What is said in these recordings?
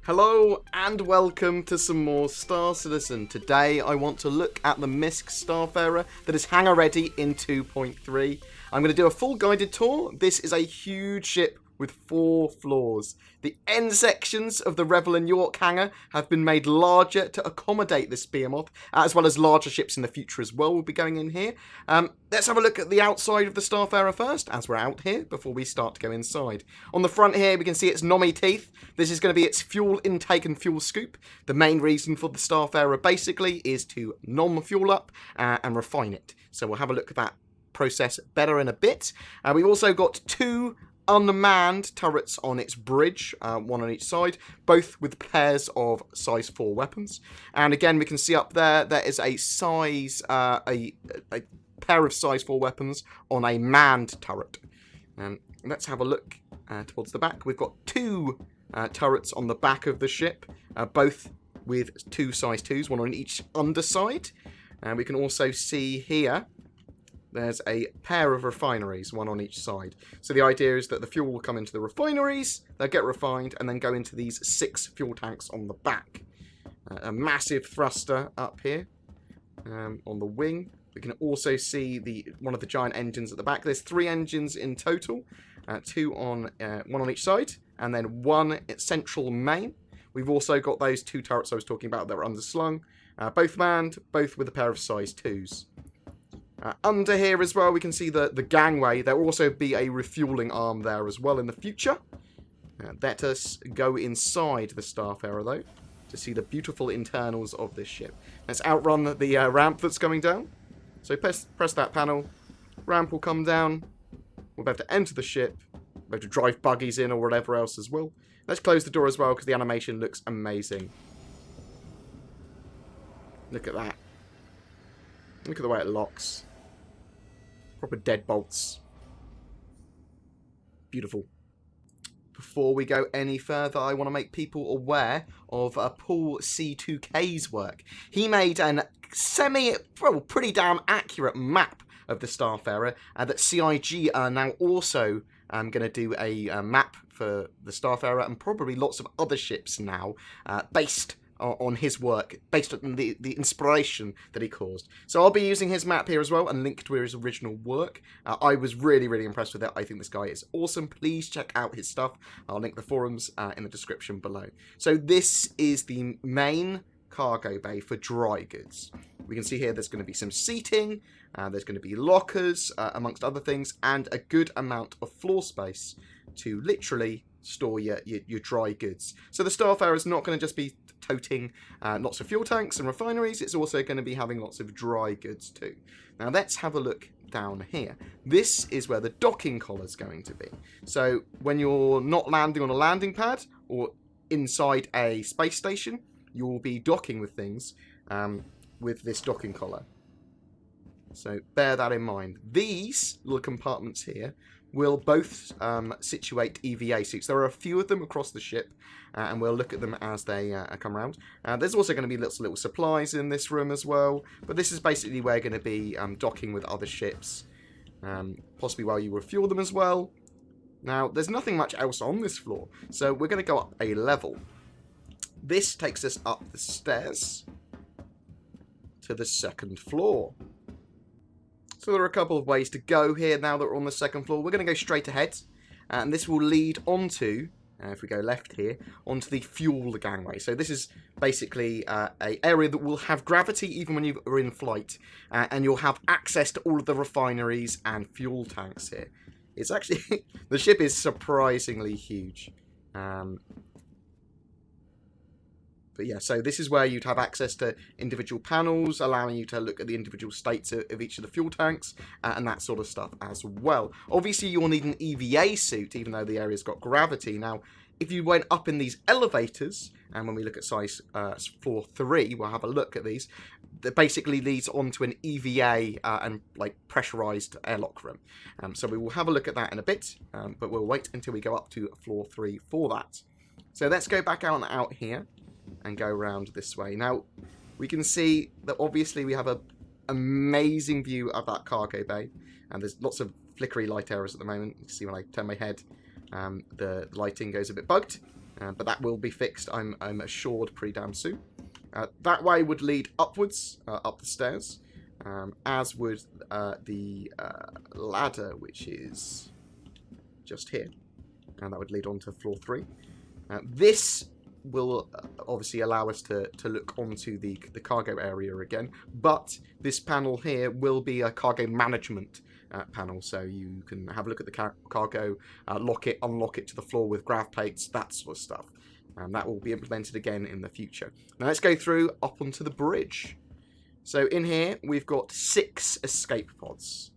Hello and welcome to some more Star Citizen. Today I want to look at the MISC Starfarer that is Hangar Ready in 2.3. I'm going to do a full guided tour. This is a huge ship with 4 floors. The end sections of the Revel and York hangar have been made larger to accommodate this behemoth, as well as larger ships in the future as well will be going in here. Let's have a look at the outside of the Starfarer first, as we're out here, before we start to go inside. On the front here, we can see its nommy teeth. This is going to be its fuel intake and fuel scoop. The main reason for the Starfarer, basically, is to nom fuel up and refine it. So we'll have a look at that process better in a bit. We've also got 2 unmanned turrets on its bridge, one on each side, both with pairs of size 4 weapons. And again, we can see up there, there is a pair of size 4 weapons on a manned turret. Let's have a look towards the back. We've got 2 turrets on the back of the ship, both with 2 size 2s, one on each underside. And we can also see here there's a pair of refineries, one on each side. So the idea is that the fuel will come into the refineries, they'll get refined, and then go into these 6 fuel tanks on the back. A massive thruster up here on the wing. We can also see one of the giant engines at the back. There's 3 engines in total, 2 on one on each side, and then 1 central main. We've also got those 2 turrets I was talking about that are underslung, both manned, both with a pair of size 2s. Under here as well, we can see the gangway. There will also be a refueling arm there as well in the future. Let us go inside the Starfarer, though, to see the beautiful internals of this ship. Let's outrun the ramp that's coming down. So press that panel. Ramp will come down. We'll be able to enter the ship. We'll be able to drive buggies in or whatever else as well. Let's close the door as well, because the animation looks amazing. Look at that. Look at the way it locks. Proper deadbolts. Beautiful. Before we go any further, I want to make people aware of Paul C2K's work. He made an pretty damn accurate map of the Starfarer that CIG are now also going to do a map for the Starfarer and probably lots of other ships now based on his work, based on the inspiration that he caused. So I'll be using his map here as well and link to his original work. I was really, really impressed with it. I think this guy is awesome. Please check out his stuff. I'll link the forums in the description below. So this is the main cargo bay for dry goods. We can see here there's going to be some seating, there's going to be lockers, amongst other things, and a good amount of floor space to literally store your dry goods. So the Starfarer is not going to just be toting lots of fuel tanks and refineries, it's also going to be having lots of dry goods too. Now let's have a look down here. This is where the docking collar is going to be. So when you're not landing on a landing pad or inside a space station, you'll be docking with things with this docking collar. So bear that in mind. These little compartments here will both situate EVA suits. There are a few of them across the ship, and we'll look at them as they come around. There's also going to be little supplies in this room as well, but this is basically where we're going to be docking with other ships, possibly while you refuel them as well. Now, there's nothing much else on this floor, so we're going to go up a level. This takes us up the stairs to the 2nd floor. So there are a couple of ways to go here now that we're on the 2nd floor. We're going to go straight ahead, and this will lead onto, if we go left here, onto the fuel gangway. So this is basically an area that will have gravity even when you are in flight, and you'll have access to all of the refineries and fuel tanks here. It's actually, the ship is surprisingly huge. But yeah, so this is where you'd have access to individual panels, allowing you to look at the individual states of each of the fuel tanks, and that sort of stuff as well. Obviously, you'll need an EVA suit, even though the area's got gravity. Now, if you went up in these elevators, and when we look at size floor 3, we'll have a look at these, that basically leads onto an EVA and like pressurized airlock room. So we will have a look at that in a bit, but we'll wait until we go up to floor 3 for that. So let's go back out here and go around this way. Now, we can see that obviously we have an amazing view of that cargo bay, and there's lots of flickery light errors at the moment. You can see when I turn my head, the lighting goes a bit bugged. but that will be fixed, I'm assured, pretty damn soon. That way would lead upwards, up the stairs, as would the ladder, which is just here. And that would lead on to floor 3. This will obviously allow us to look onto the cargo area again, but this panel here will be a cargo management panel, so you can have a look at the cargo, lock it, unlock it to the floor with grav plates, that sort of stuff. And that will be implemented again in the future. Now let's go through up onto the bridge. So in here, we've got 6 escape pods.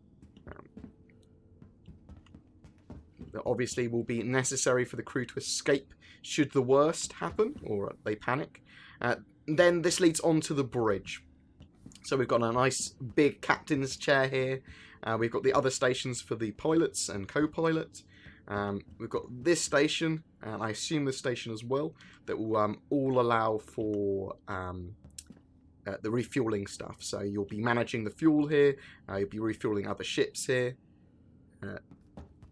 That obviously will be necessary for the crew to escape should the worst happen, or they panic. Then this leads on to the bridge. So we've got a nice big captain's chair here. We've got the other stations for the pilots and co-pilot. We've got this station, and I assume this station as well, that will all allow for the refueling stuff. So you'll be managing the fuel here, you'll be refueling other ships here.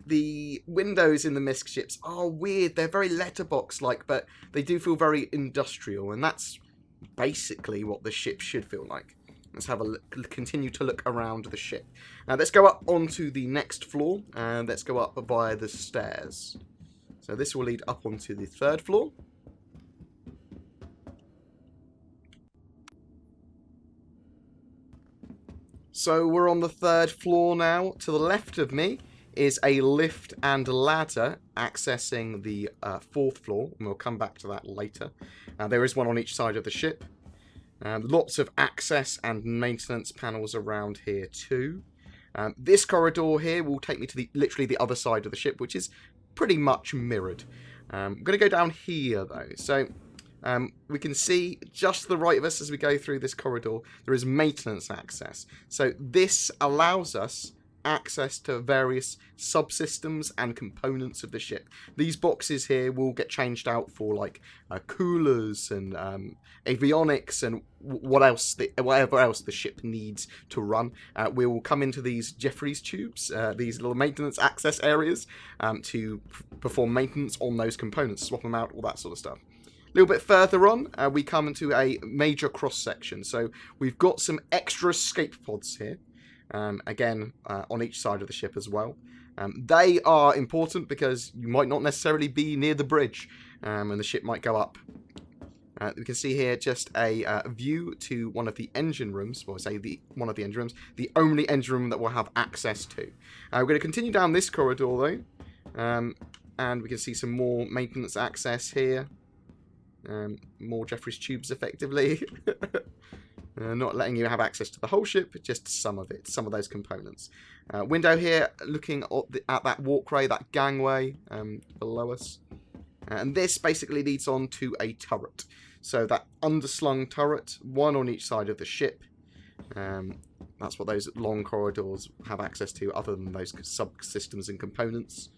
The windows in the MISC ships are weird, they're very letterbox-like, but they do feel very industrial, and that's basically what the ship should feel like. Let's have a look, continue to look around the ship. Now let's go up onto the next floor, and let's go up via the stairs. So this will lead up onto the 3rd floor. So we're on the 3rd floor now. To the left of me is a lift and ladder accessing the 4th floor, and we'll come back to that later. There is one on each side of the ship. Lots of access and maintenance panels around here too. This corridor here will take me to literally the other side of the ship, which is pretty much mirrored. I'm going to go down here though. So we can see just to the right of us as we go through this corridor, there is maintenance access. So this allows us access to various subsystems and components of the ship. These boxes here will get changed out for like coolers and avionics and whatever else the ship needs to run. We will come into these Jeffries tubes, these little maintenance access areas, to perform maintenance on those components, swap them out, all that sort of stuff. A little bit further on, we come into a major cross section. So we've got some extra escape pods here. Again, on each side of the ship as well. They are important because you might not necessarily be near the bridge, and the ship might go up. We can see here just a view to one of the engine rooms, well, say one of the engine rooms, the only engine room that we'll have access to. We're going to continue down this corridor though, and we can see some more maintenance access here. More Jeffries tubes effectively. Not letting you have access to the whole ship, just some of it, some of those components. Window here, looking at that walkway, that gangway below us. And this basically leads on to a turret. So that underslung turret, one on each side of the ship. That's what those long corridors have access to, other than those subsystems and components.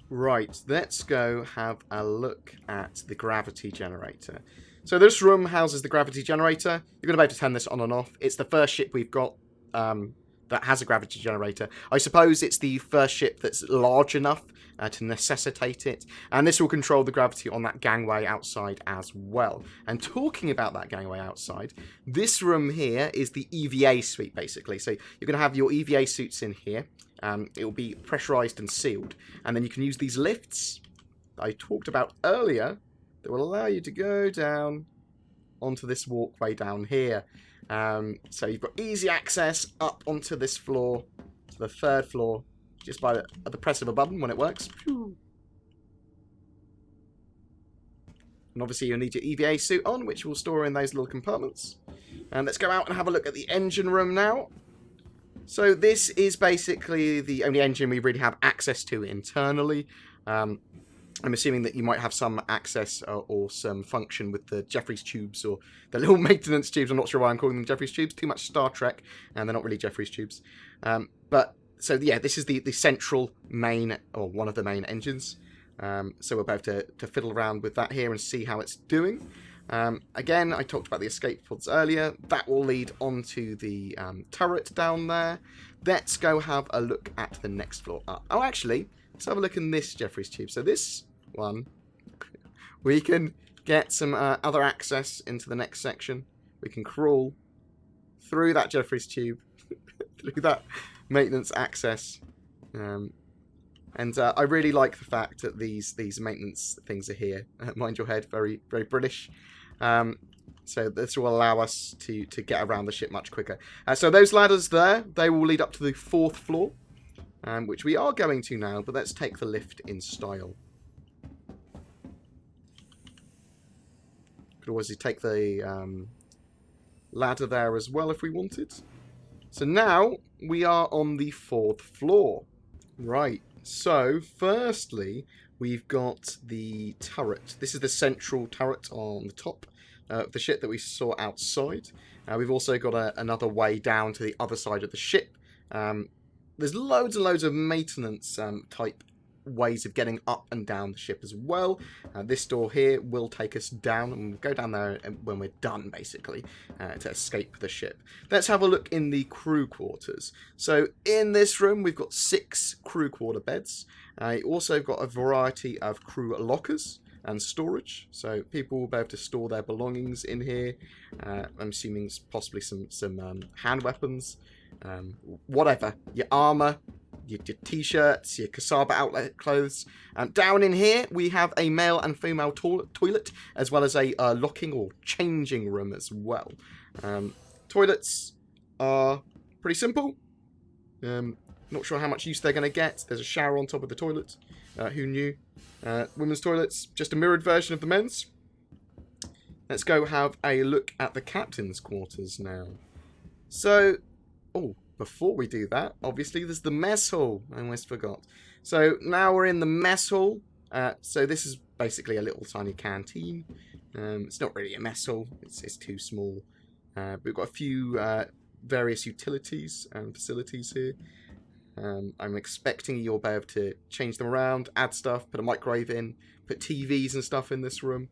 Right, let's go have a look at the gravity generator. So this room houses the gravity generator. You're going to be able to turn this on and off. It's the first ship we've got that has a gravity generator. I suppose it's the first ship that's large enough to necessitate it. And this will control the gravity on that gangway outside as well. And talking about that gangway outside, this room here is the EVA suite, basically. So you're going to have your EVA suits in here. It will be pressurized and sealed. And then you can use these lifts that I talked about earlier that will allow you to go down onto this walkway down here. So you've got easy access up onto this floor, to the 3rd floor, just by the press of a button when it works. And obviously you'll need your EVA suit on, which will store in those little compartments. And let's go out and have a look at the engine room now. So this is basically the only engine we really have access to internally. I'm assuming that you might have some access or some function with the Jeffries tubes or the little maintenance tubes. I'm not sure why I'm calling them Jeffries tubes. Too much Star Trek, and they're not really Jeffries tubes. So yeah, this is the central main, or one of the main engines. So we're about to fiddle around with that here and see how it's doing. Again, I talked about the escape pods earlier. That will lead onto the turret down there. Let's go have a look at the next floor up. Oh, actually, let's have a look in this Jeffries tube. So this one we can get some other access into the next section. We can crawl through that Jeffrey's tube, through that maintenance access. And I really like the fact that these maintenance things are here. Mind your head, very, very British. So this will allow us to get around the ship much quicker. So those ladders there, they will lead up to the 4th floor, which we are going to now, but let's take the lift in style. Could always take the ladder there as well if we wanted. So now we are on the 4th floor. Right, so firstly, we've got the turret. This is the central turret on the top. The ship that we saw outside. We've also got another way down to the other side of the ship. There's loads and loads of maintenance type ways of getting up and down the ship as well. This door here will take us down, and we'll go down there when we're done, basically, to escape the ship. Let's have a look in the crew quarters. So in this room, we've got 6 crew quarter beds. You also got a variety of crew lockers and storage, so people will be able to store their belongings in here. I'm assuming possibly some hand weapons, whatever, your armor, your t-shirts, your Kasaba outlet clothes. Down in here we have a male and female toilet, as well as a locking or changing room as well. Toilets are pretty simple. Not sure how much use they're going to get. There's a shower on top of the toilet. Who knew? Women's toilets, just a mirrored version of the men's. Let's go have a look at the captain's quarters now. So, before we do that, obviously there's the mess hall. I almost forgot. So now we're in the mess hall. So this is basically a little tiny canteen. It's not really a mess hall. It's too small. We've got a few various utilities and facilities here. I'm expecting you'll be able to change them around, add stuff, put a microwave in, put TVs and stuff in this room.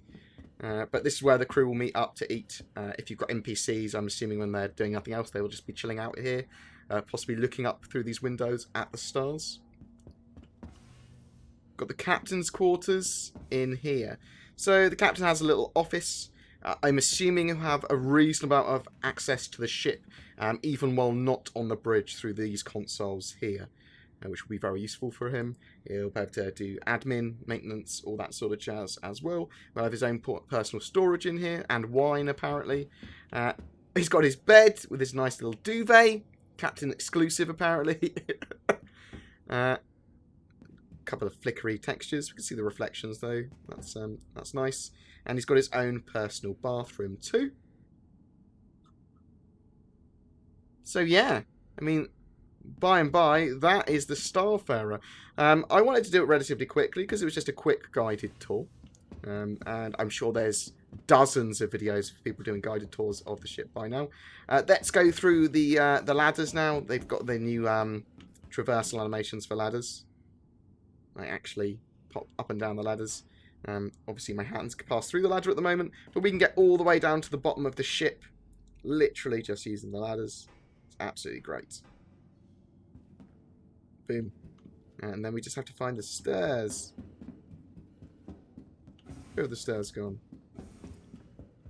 But this is where the crew will meet up to eat. If you've got NPCs, I'm assuming when they're doing nothing else, they will just be chilling out here, possibly looking up through these windows at the stars. Got the captain's quarters in here. So the captain has a little office. I'm assuming he'll have a reasonable amount of access to the ship, even while not on the bridge through these consoles here, which will be very useful for him. He'll be able to do admin, maintenance, all that sort of jazz as well. He'll have his own personal storage in here, and wine apparently. He's got his bed with his nice little duvet, captain exclusive apparently. Couple of flickery textures. We can see the reflections though. That's nice. And he's got his own personal bathroom too. So yeah, I mean, by and by, that is the Starfarer. I wanted to do it relatively quickly because it was just a quick guided tour. And I'm sure there's dozens of videos of people doing guided tours of the ship by now. Let's go through the ladders now. They've got the new traversal animations for ladders. I actually pop up and down the ladders. Obviously my hands can pass through the ladder at the moment, but we can get all the way down to the bottom of the ship, literally just using the ladders. It's absolutely great. Boom. And then we just have to find the stairs. Where have the stairs gone?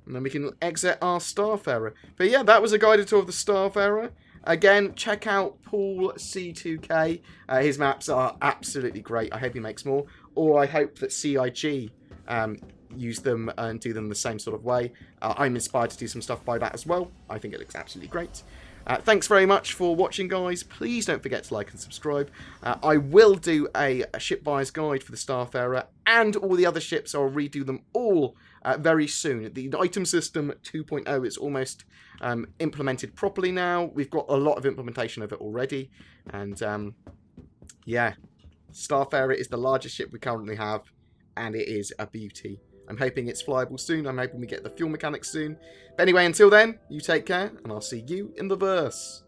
And then we can exit our Starfarer. But yeah, that was a guided tour of the Starfarer. Again, check out Paul C2K. His maps are absolutely great. I hope he makes more. Or I hope that CIG use them and do them the same sort of way. I'm inspired to do some stuff by that as well. I think it looks absolutely great. Thanks very much for watching, guys. Please don't forget to like and subscribe. I will do a ship buyer's guide for the Starfarer and all the other ships. I'll redo them all very soon. The item system 2.0 is almost implemented properly now. We've got a lot of implementation of it already. And yeah, Starfarer is the largest ship we currently have, and it is a beauty. I'm hoping it's flyable soon. I'm hoping we get the fuel mechanics soon. But anyway, until then, you take care, and I'll see you in the verse.